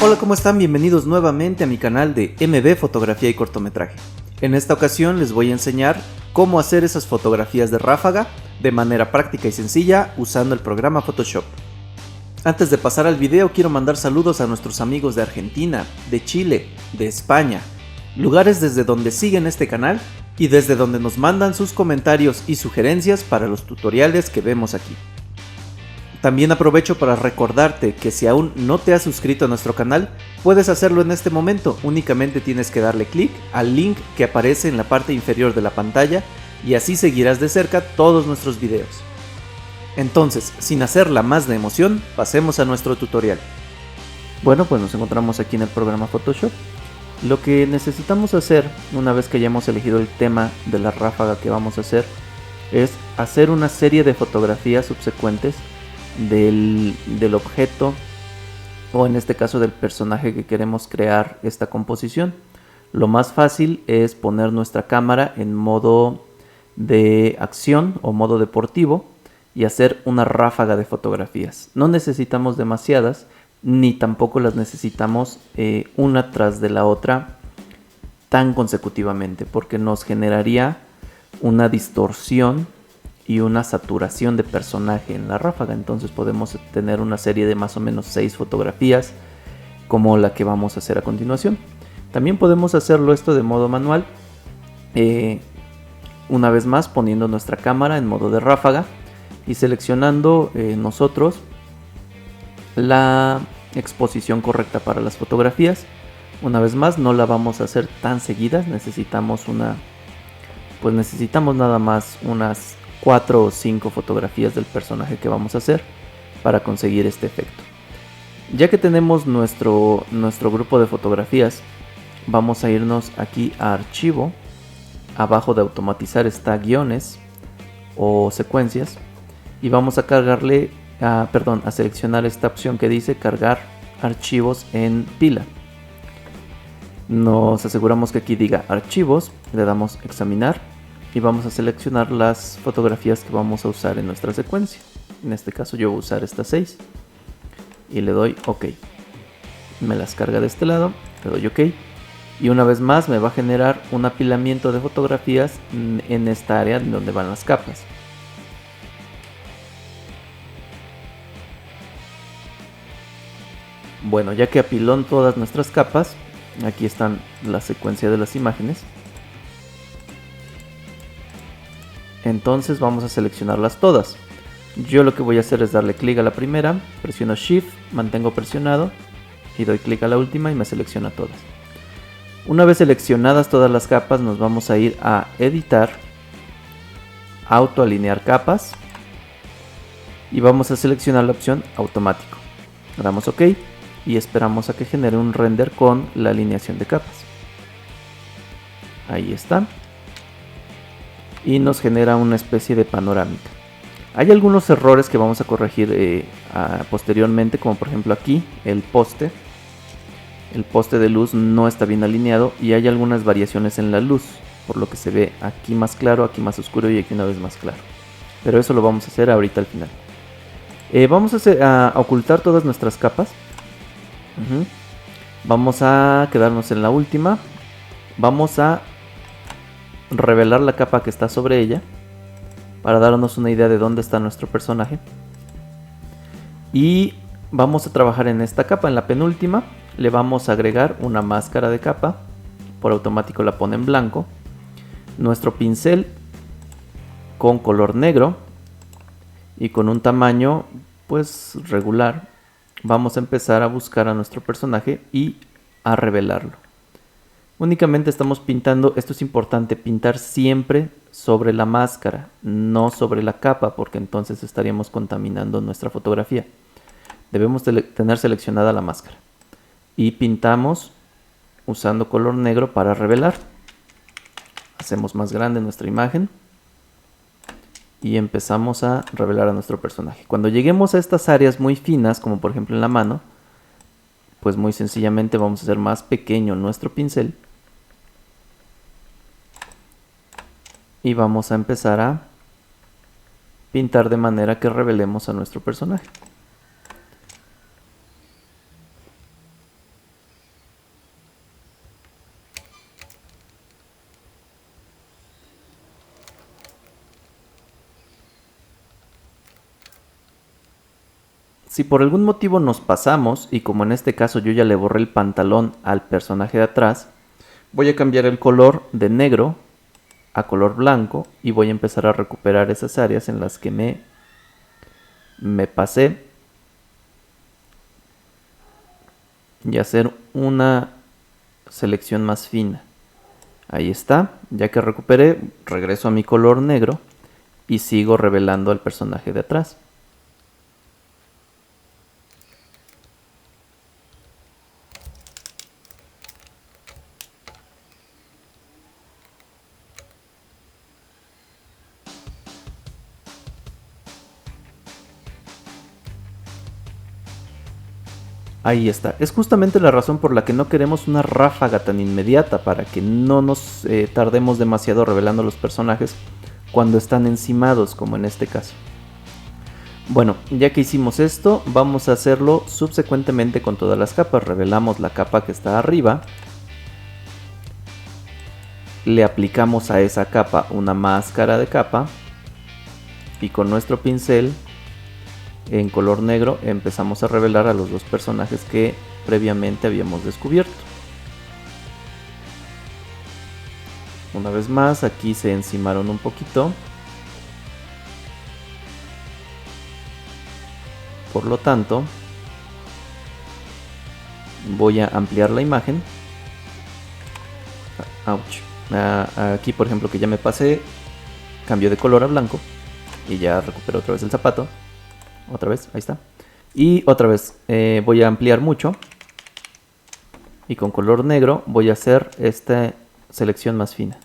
Hola, ¿cómo están? Bienvenidos nuevamente a mi canal de MB Fotografía y Cortometraje. En esta ocasión les voy a enseñar cómo hacer esas fotografías de ráfaga de manera práctica y sencilla usando el programa Photoshop. Antes de pasar al video quiero mandar saludos a nuestros amigos de Argentina, de Chile, de España, lugares desde donde siguen este canal y desde donde nos mandan sus comentarios y sugerencias para los tutoriales que vemos aquí. También aprovecho para recordarte que si aún no te has suscrito a nuestro canal, puedes hacerlo en este momento. Únicamente tienes que darle clic al link que aparece en la parte inferior de la pantalla y así seguirás de cerca todos nuestros videos. Entonces, sin hacerla más de emoción, pasemos a nuestro tutorial. Bueno, pues nos encontramos aquí en el programa Photoshop. Lo que necesitamos hacer, una vez que hayamos elegido el tema de la ráfaga que vamos a hacer, es hacer una serie de fotografías subsecuentes del objeto, o en este caso del personaje que queremos crear esta composición. Lo más fácil es poner nuestra cámara en modo de acción o modo deportivo y hacer una ráfaga de fotografías. No necesitamos demasiadas, ni tampoco las necesitamos una tras de la otra tan consecutivamente, porque nos generaría una distorsión y una saturación de personaje en la ráfaga. Entonces podemos tener una serie de más o menos 6 fotografías como la que vamos a hacer a continuación. También podemos hacerlo esto de modo manual, una vez más poniendo nuestra cámara en modo de ráfaga y seleccionando nosotros la exposición correcta para las fotografías. Una vez más, no la vamos a hacer tan seguidas, necesitamos nada más unas 4 o 5 fotografías del personaje que vamos a hacer para conseguir este efecto. Ya que tenemos nuestro grupo de fotografías, vamos a irnos aquí a archivo. Abajo de automatizar está guiones o secuencias y vamos a a seleccionar esta opción que dice cargar archivos en pila. Nos aseguramos que aquí diga archivos, le damos examinar y vamos a seleccionar las fotografías que vamos a usar en nuestra secuencia. En este caso yo voy a usar estas 6 y le doy OK. Me las carga de este lado, le doy OK y una vez más me va a generar un apilamiento de fotografías en esta área donde van las capas. Bueno, ya que apiló en todas nuestras capas, aquí están la secuencia de las imágenes. Entonces vamos a seleccionarlas todas. Yo lo que voy a hacer es darle clic a la primera, presiono Shift, mantengo presionado y doy clic a la última y me selecciona todas. Una vez seleccionadas todas las capas, nos vamos a ir a editar, autoalinear capas y vamos a seleccionar la opción automático. Le damos OK y esperamos a que genere un render con la alineación de capas. Ahí está. Y nos genera una especie de panorámica. Hay algunos errores que vamos a corregir posteriormente, como por ejemplo aquí el poste de luz no está bien alineado y hay algunas variaciones en la luz, por lo que se ve aquí más claro, aquí más oscuro y aquí una vez más claro. Pero eso lo vamos a hacer ahorita al final. Vamos a ocultar todas nuestras capas. Vamos a quedarnos en la última. Vamos a revelar la capa que está sobre ella para darnos una idea de dónde está nuestro personaje. Y vamos a trabajar en esta capa, en la penúltima. Le vamos a agregar una máscara de capa. Por automático la pone en blanco. Nuestro pincel con color negro y con un tamaño pues regular. Vamos a empezar a buscar a nuestro personaje y a revelarlo. Únicamente estamos pintando, esto es importante, pintar siempre sobre la máscara, no sobre la capa, porque entonces estaríamos contaminando nuestra fotografía. Debemos tener seleccionada la máscara. Y pintamos usando color negro para revelar. Hacemos más grande nuestra imagen. Y empezamos a revelar a nuestro personaje. Cuando lleguemos a estas áreas muy finas, como por ejemplo en la mano, pues muy sencillamente vamos a hacer más pequeño nuestro pincel. Y vamos a empezar a pintar de manera que revelemos a nuestro personaje. Si por algún motivo nos pasamos, y como en este caso yo ya le borré el pantalón al personaje de atrás, voy a cambiar el color de negro a color blanco y voy a empezar a recuperar esas áreas en las que me pasé y hacer una selección más fina. Ahí está, ya que recuperé, regreso a mi color negro y sigo revelando al personaje de atrás. Ahí está. Es justamente la razón por la que no queremos una ráfaga tan inmediata, para que no nos tardemos demasiado revelando los personajes cuando están encimados, como en este caso. Bueno, ya que hicimos esto, vamos a hacerlo subsecuentemente con todas las capas. Revelamos la capa que está arriba. Le aplicamos a esa capa una máscara de capa. Y con nuestro pincel en color negro empezamos a revelar a los dos personajes que previamente habíamos descubierto. Una vez más, aquí se encimaron un poquito. Por lo tanto, voy a ampliar la imagen. Aquí, por ejemplo, que ya me pasé, cambio de color a blanco y ya recupero otra vez el zapato. Otra vez, ahí está. Y otra vez voy a ampliar mucho. Y con color negro voy a hacer esta selección más fina.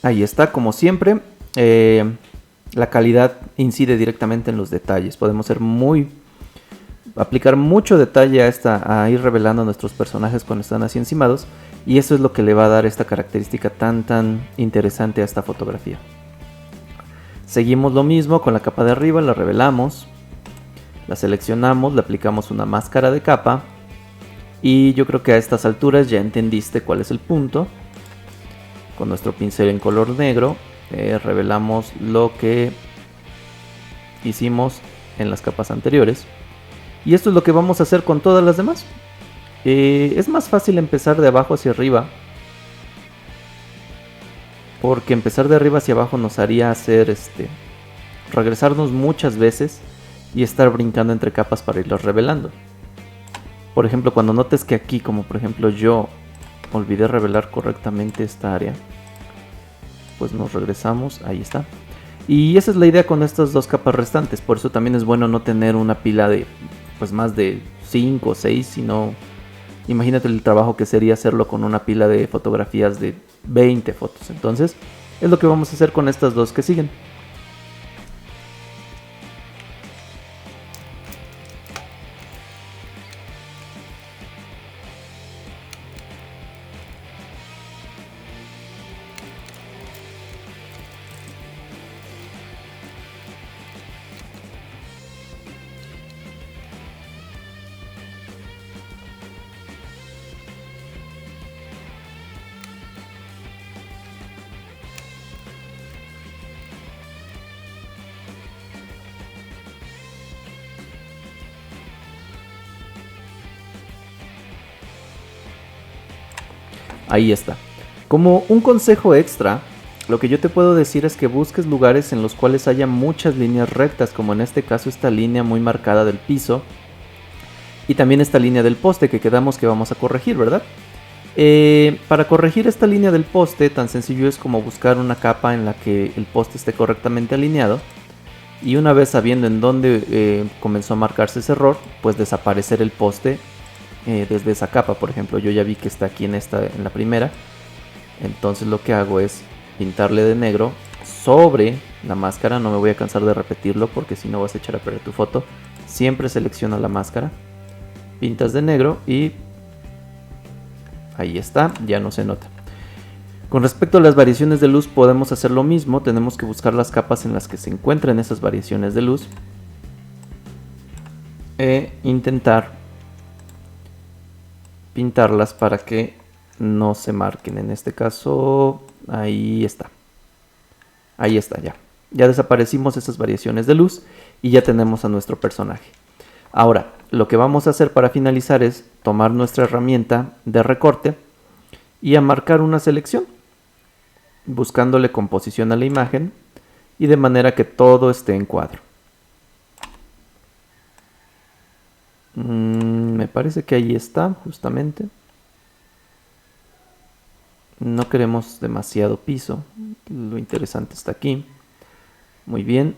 Ahí está, como siempre. La calidad incide directamente en los detalles. Podemos aplicar mucho detalle a ir revelando a nuestros personajes cuando están así encimados, y eso es lo que le va a dar esta característica tan interesante a esta fotografía. Seguimos lo mismo con la capa de arriba, la revelamos, la seleccionamos, le aplicamos una máscara de capa, y yo creo que a estas alturas ya entendiste cuál es el punto. Con nuestro pincel en color negro revelamos lo que hicimos en las capas anteriores, y esto es lo que vamos a hacer con todas las demás. Es más fácil empezar de abajo hacia arriba, porque empezar de arriba hacia abajo nos haría regresarnos muchas veces y estar brincando entre capas para irlos revelando. Por ejemplo, cuando notes que aquí, como por ejemplo yo olvidé revelar correctamente esta área, pues nos regresamos, ahí está. Y esa es la idea con estas dos capas restantes. Por eso también es bueno no tener una pila de pues más de 5 o 6, sino imagínate el trabajo que sería hacerlo con una pila de fotografías de 20 fotos. Entonces es lo que vamos a hacer con estas dos que siguen. Ahí está. Como un consejo extra, lo que yo te puedo decir es que busques lugares en los cuales haya muchas líneas rectas, como en este caso esta línea muy marcada del piso, y también esta línea del poste que quedamos que vamos a corregir, ¿verdad? Para corregir esta línea del poste, tan sencillo es como buscar una capa en la que el poste esté correctamente alineado, y una vez sabiendo en dónde comenzó a marcarse ese error, pues desaparecer el poste desde esa capa. Por ejemplo, yo ya vi que está aquí en la primera, entonces lo que hago es pintarle de negro sobre la máscara. No me voy a cansar de repetirlo porque si no vas a echar a perder tu foto. Siempre selecciona la máscara, pintas de negro y ahí está, ya no se nota. Con respecto a las variaciones de luz podemos hacer lo mismo. Tenemos que buscar las capas en las que se encuentran esas variaciones de luz e intentar pintarlas para que no se marquen. En este caso, ahí está. Ahí está ya. Ya desaparecimos esas variaciones de luz y ya tenemos a nuestro personaje. Ahora, lo que vamos a hacer para finalizar es tomar nuestra herramienta de recorte y a marcar una selección, buscándole composición a la imagen y de manera que todo esté en cuadro. Me parece que ahí está, justamente. No queremos demasiado piso, lo interesante está aquí. Muy bien,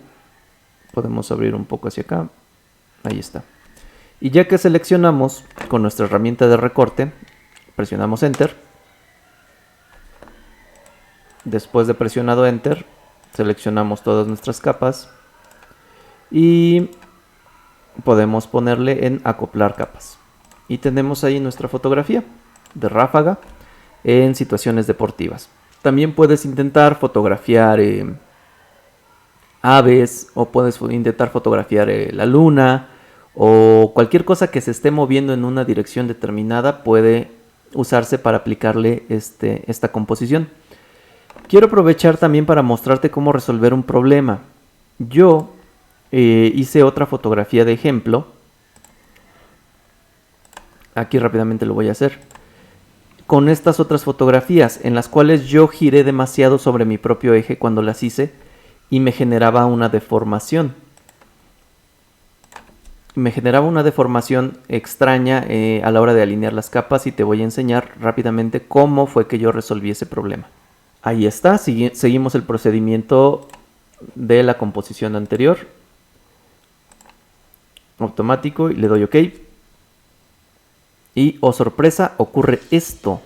podemos abrir un poco hacia acá, ahí está. Y ya que seleccionamos con nuestra herramienta de recorte, presionamos Enter. Después de presionado Enter, seleccionamos todas nuestras capas y podemos ponerle en acoplar capas. Y tenemos ahí nuestra fotografía de ráfaga en situaciones deportivas. También puedes intentar fotografiar aves, o puedes intentar fotografiar la luna, o cualquier cosa que se esté moviendo en una dirección determinada puede usarse para aplicarle esta composición. Quiero aprovechar también para mostrarte cómo resolver un problema. Yo hice otra fotografía de ejemplo. Aquí rápidamente lo voy a hacer. Con estas otras fotografías en las cuales yo giré demasiado sobre mi propio eje cuando las hice y me generaba una deformación. Me generaba una deformación extraña a la hora de alinear las capas y te voy a enseñar rápidamente cómo fue que yo resolví ese problema. Ahí está, seguimos el procedimiento de la composición anterior. Automático y le doy OK. Y, oh sorpresa, ocurre esto.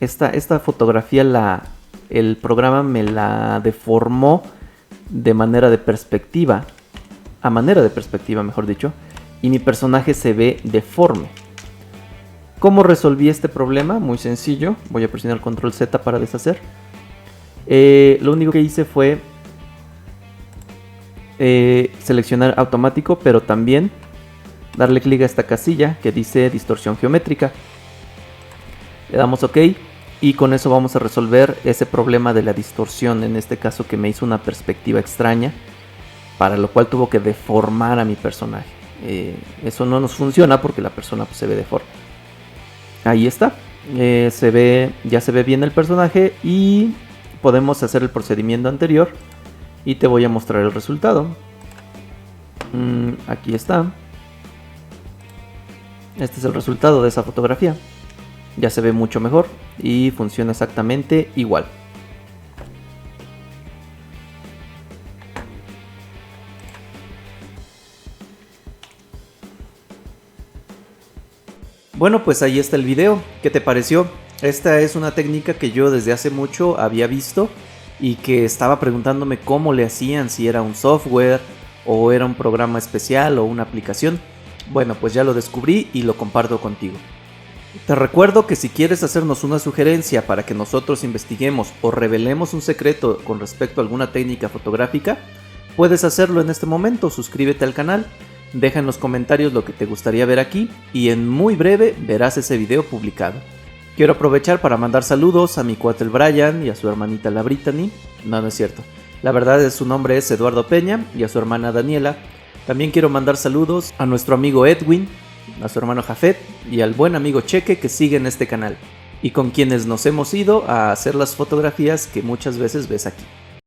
Esta fotografía el programa me la deformó de manera de perspectiva. A manera de perspectiva, mejor dicho. Y mi personaje se ve deforme. ¿Cómo resolví este problema? Muy sencillo. Voy a presionar Control Z para deshacer. Lo único que hice fue seleccionar automático, pero también darle clic a esta casilla que dice distorsión geométrica. Le damos OK y con eso vamos a resolver ese problema de la distorsión, en este caso que me hizo una perspectiva extraña, para lo cual tuvo que deformar a mi personaje. Eso no nos funciona porque la persona pues, se ve deforme. Ahí está, ya se ve bien el personaje y podemos hacer el procedimiento anterior y te voy a mostrar el resultado. Aquí está. Este es el resultado de esa fotografía. Ya se ve mucho mejor y funciona exactamente igual. Bueno, pues ahí está el video. ¿Qué te pareció? Esta es una técnica que yo desde hace mucho había visto y que estaba preguntándome cómo le hacían, si era un software o era un programa especial o una aplicación. Bueno, pues ya lo descubrí y lo comparto contigo. Te recuerdo que si quieres hacernos una sugerencia para que nosotros investiguemos o revelemos un secreto con respecto a alguna técnica fotográfica, puedes hacerlo en este momento. Suscríbete al canal, deja en los comentarios lo que te gustaría ver aquí y en muy breve verás ese video publicado. Quiero aprovechar para mandar saludos a mi cuate el Brian y a su hermanita la Brittany. No es cierto. La verdad es su nombre es Eduardo Peña y a su hermana Daniela. También quiero mandar saludos a nuestro amigo Edwin, a su hermano Jafet y al buen amigo Cheque que sigue en este canal y con quienes nos hemos ido a hacer las fotografías que muchas veces ves aquí.